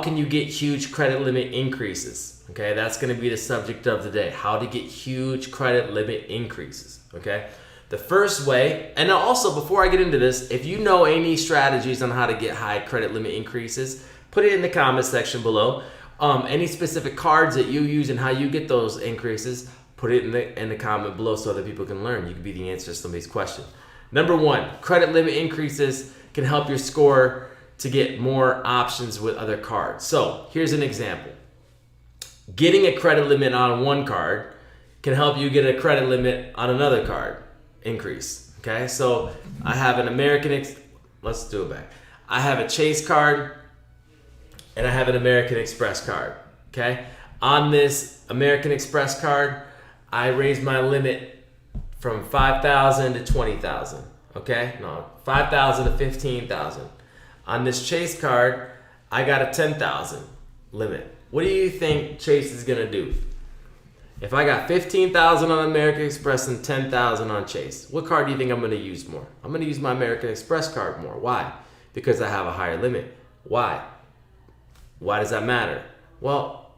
can you get huge credit limit increases? Okay, that's going to be the subject of the day. How to get huge credit limit increases. Okay, the first way, and also before I get into this, if you know any strategies on how to get high credit limit increases, put it in the comment section below. Any specific cards that you use and how you get those increases, put it in the comment below so other people can learn. You can be the answer to somebody's question. Number one, credit limit increases can help your score to get more options with other cards. So here's an example. Getting a credit limit on one card can help you get a credit limit on another card increase. Okay, so I have an let's do it back. I have a Chase card and I have an American Express card. Okay, on this American Express card, I raised my limit from $5,000 to $20,000. Okay, no, $5,000 to $15,000. On this Chase card, I got a $10,000 limit. What do you think Chase is gonna do? If I got $15,000 on American Express and $10,000 on Chase, what card do you think I'm gonna use more? I'm gonna use my American Express card more. Why? Because I have a higher limit. Why? Why does that matter? Well,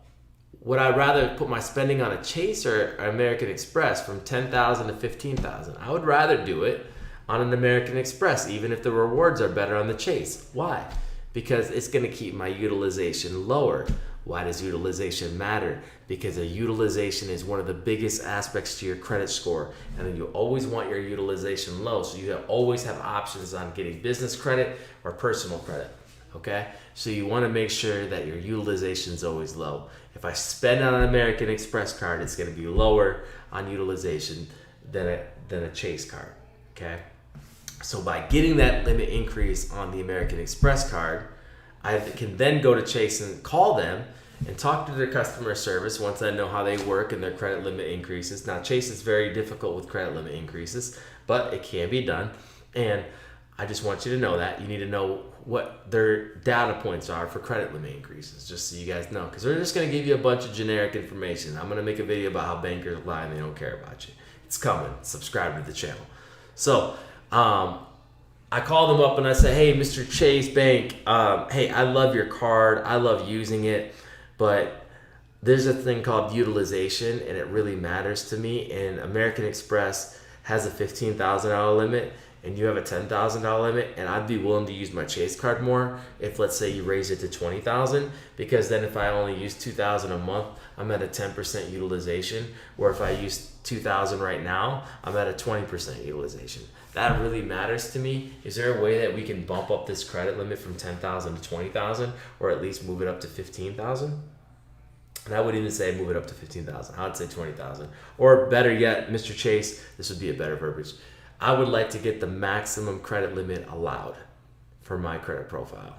would I rather put my spending on a Chase or American Express from $10,000 to $15,000? I would rather do it on an American Express, even if the rewards are better on the Chase. Why? Because it's gonna keep my utilization lower. Why does utilization matter? Because a utilization is one of the biggest aspects to your credit score, and you always want your utilization low, so you always have options on getting business credit or personal credit. Okay, so you want to make sure that your utilization is always low. If I spend on an American Express card, it's going to be lower on utilization than a Chase card. Okay, so by getting that limit increase on the American Express card, I can then go to Chase and call them and talk to their customer service once I know how they work and their credit limit increases. Now, Chase is very difficult with credit limit increases, but it can be done. And I just want you to know that. You need to know what their data points are for credit limit increases, just so you guys know. Because they're just going to give you a bunch of generic information. I'm going to make a video about how bankers lie and they don't care about you. It's coming. Subscribe to the channel. So, I call them up and I say, hey, Mr. Chase Bank, hey, I love your card. I love using it, but there's a thing called utilization, and it really matters to me. And American Express has a $15,000 limit, and you have a $10,000 limit, and I'd be willing to use my Chase card more if, let's say, you raise it to $20,000, because then if I only use $2,000 a month, I'm at a 10% utilization, or if I use $2,000 right now, I'm at a 20% utilization. That really matters to me. Is there a way that we can bump up this credit limit from $10,000 to $20,000, or at least move it up to $15,000? And I wouldn't even say move it up to $15,000. I would say $20,000. Or better yet, Mr. Chase, this would be a better verbiage. I would like to get the maximum credit limit allowed for my credit profile.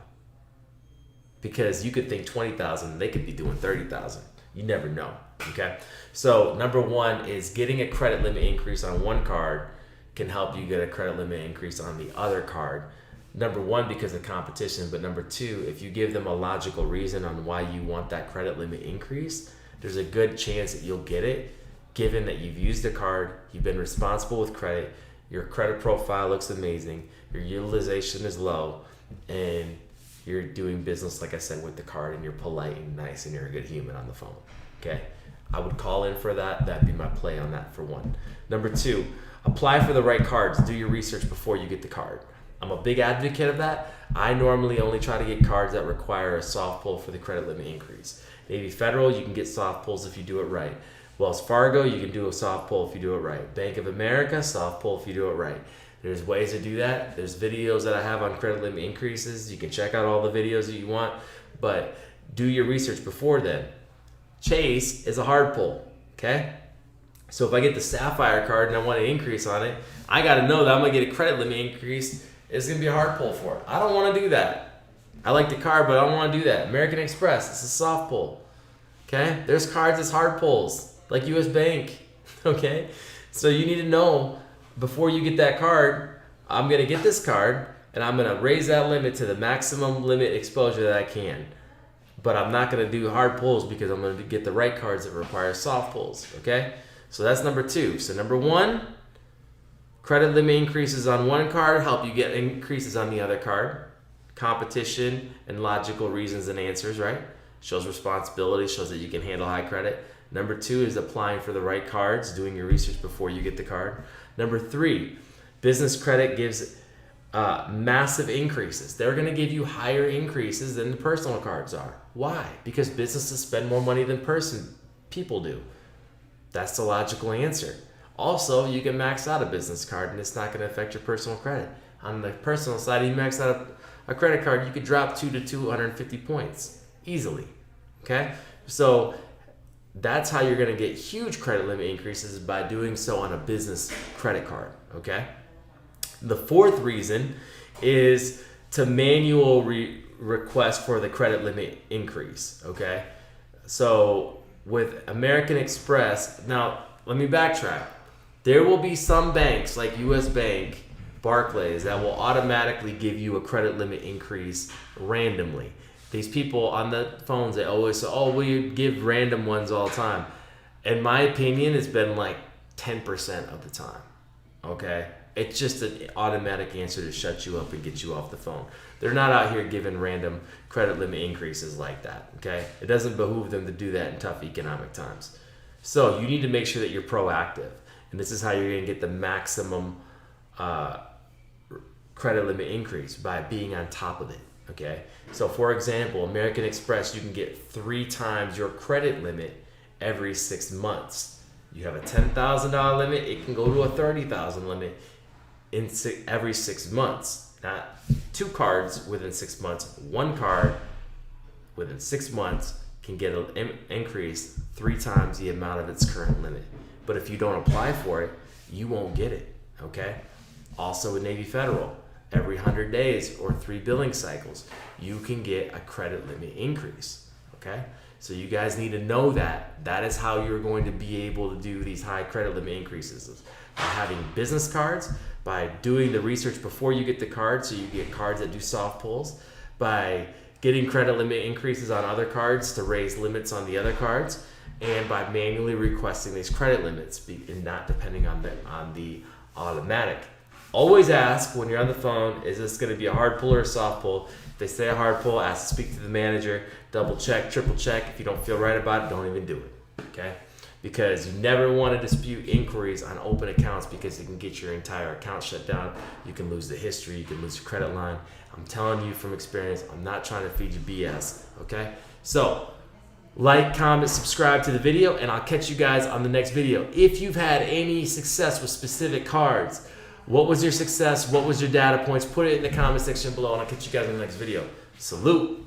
Because you could think $20,000, they could be doing $30,000. You never know, okay? So number one is getting a credit limit increase on one card can help you get a credit limit increase on the other card. Number one, because of competition, but number two, if you give them a logical reason on why you want that credit limit increase, there's a good chance that you'll get it, given that you've used the card, you've been responsible with credit, your credit profile looks amazing, your utilization is low, and you're doing business, like I said, with the card, and you're polite and nice, and you're a good human on the phone, okay? I would call in for that. That'd be my play on that for one. Number two, apply for the right cards. Do your research before you get the card. I'm a big advocate of that. I normally only try to get cards that require a soft pull for the credit limit increase. Navy Federal, you can get soft pulls if you do it right. Wells Fargo, you can do a soft pull if you do it right. Bank of America, soft pull if you do it right. There's ways to do that. There's videos that I have on credit limit increases. You can check out all the videos that you want, but do your research before then. Chase is a hard pull, okay? So if I get the Sapphire card and I want an increase on it, I got to know that I'm going to get a credit limit increase. It's going to be a hard pull for it. I don't want to do that. I like the card, but I don't want to do that. American Express, it's a soft pull, okay? There's cards that's hard pulls, like US Bank, okay? So you need to know before you get that card, I'm going to get this card, and I'm going to raise that limit to the maximum limit exposure that I can. But I'm not going to do hard pulls because I'm going to get the right cards that require soft pulls, okay? So that's number two. So number one, credit limit increases on one card help you get increases on the other card, competition and logical reasons and answers, right? Shows responsibility, shows that you can handle high credit. Number 2 is applying for the right cards, doing your research before you get the card. Number 3, business credit gives massive increases. They're going to give you higher increases than the personal cards are. Why? Because businesses spend more money than people do. That's the logical answer. Also, you can max out a business card and it's not going to affect your personal credit. On the personal side, you max out a credit card, you could drop 2 to 250 points easily. Okay? So that's how you're going to get huge credit limit increases, by doing so on a business credit card. Okay? The 4th reason is to manual request for the credit limit increase. Okay? So with American Express, now let me backtrack. There will be some banks like US Bank, Barclays, that will automatically give you a credit limit increase randomly. These people on the phones, they always say, oh, we give random ones all the time. In my opinion, it's been like 10% of the time. Okay? It's just an automatic answer to shut you up and get you off the phone. They're not out here giving random credit limit increases like that. Okay? It doesn't behoove them to do that in tough economic times. So you need to make sure that you're proactive. And this is how you're going to get the maximum credit limit increase, by being on top of it. Okay? So for example, American Express, you can get 3 times your credit limit every 6 months. You have a $10,000 limit, it can go to a $30,000 limit in every 6 months. Not 2 cards within 6 months. 1 card within 6 months can get an increase 3 times the amount of its current limit. But if you don't apply for it, you won't get it. Okay? Also with Navy Federal, every 100 days or 3 billing cycles, you can get a credit limit increase. Okay? So you guys need to know that. That is how you're going to be able to do these high credit limit increases. By having business cards, by doing the research before you get the card, so you get cards that do soft pulls, by getting credit limit increases on other cards to raise limits on the other cards, and by manually requesting these credit limits and not depending on the automatic. Always ask when you're on the phone, is this going to be a hard pull or a soft pull? If they say a hard pull, ask to speak to the manager. Double check, triple check. If you don't feel right about it, don't even do it. Okay? Because you never want to dispute inquiries on open accounts, because it can get your entire account shut down. You can lose the history. You can lose your credit line. I'm telling you from experience, I'm not trying to feed you BS. Okay? So, like, comment, subscribe to the video, and I'll catch you guys on the next video. If you've had any success with specific cards, what was your success? What was your data points? Put it in the comment section below, and I'll catch you guys in the next video. Salute.